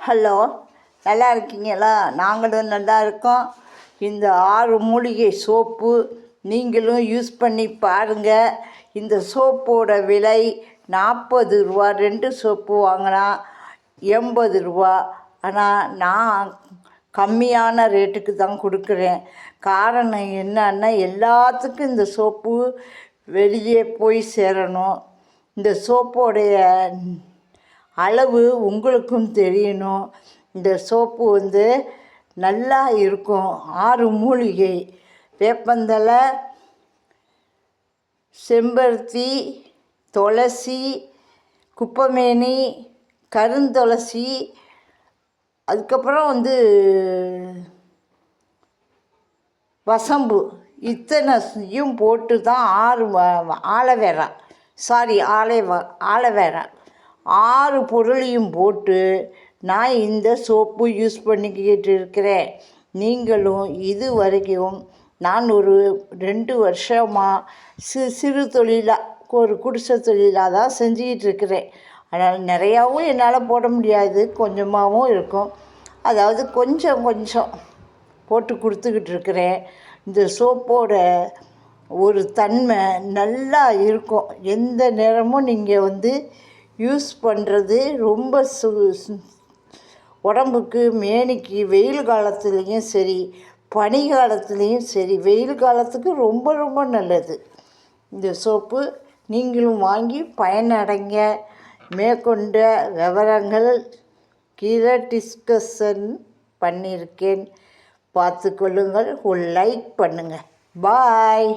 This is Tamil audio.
ஹலோ, நல்லா இருக்கீங்களா? நாங்களும் நல்லா இருக்கோம். இந்த 6 மூலிகை சோப்பு நீங்களும் யூஸ் பண்ணி பாருங்கள். இந்த சோப்போட விலை 40 ரூபா. 2 சோப்பு வாங்கினா 80 ரூபா. ஆனால் நான் கம்மியான ரேட்டுக்கு தான் கொடுக்குறேன். காரணம் என்னன்னா, எல்லாத்துக்கும் இந்த சோப்பு வெளியே போய் சேரணும். இந்த சோப்போடைய அளவு உங்களுக்கும் தெரியணும். இந்த சோப்பு நல்லா இருக்கும். 6 மூலிகை: வேப்பந்தழை, செம்பருத்தி, துளசி, குப்பைமேனி, கருந்துளசி, அதுக்கப்புறம் வசம்பு. இத்தனையும் போட்டு தான் ஆலோவேரா 6 பொருளையும் போட்டு நான் இந்த சோப்பு யூஸ் பண்ணிக்கிட்டு இருக்கிறேன். நீங்களும் இது வரைக்கும் நான் ஒரு 2 வருஷமாக சிறு தொழிலாக ஒரு குடிசை தொழிலாக தான் செஞ்சுக்கிட்டு இருக்கிறேன். அதனால் நிறையாவும் என்னால் போட முடியாது, கொஞ்சமாகவும் இருக்கும். அதாவது கொஞ்சம் கொஞ்சம் போட்டு கொடுத்துக்கிட்டு இருக்கிறேன். இந்த சோப்போட ஒரு தன்மை நல்லா இருக்கும். எந்த நேரமும் நீங்கள் யூஸ் பண்ணுறது ரொம்ப உடம்புக்கு, மேனிக்கு, வெயில் காலத்துலேயும் சரி, பனி காலத்துலேயும் சரி, வெயில் காலத்துக்கு ரொம்ப ரொம்ப நல்லது இந்த சோப்பு. நீங்களும் வாங்கி பயனடைங்க. மேற்கொண்ட விவரங்கள் கீழே டிஸ்கஷன் பண்ணியிருக்கேன், பார்த்துக்கொள்ளுங்கள். ஒரு லைக் பண்ணுங்கள். பாய்.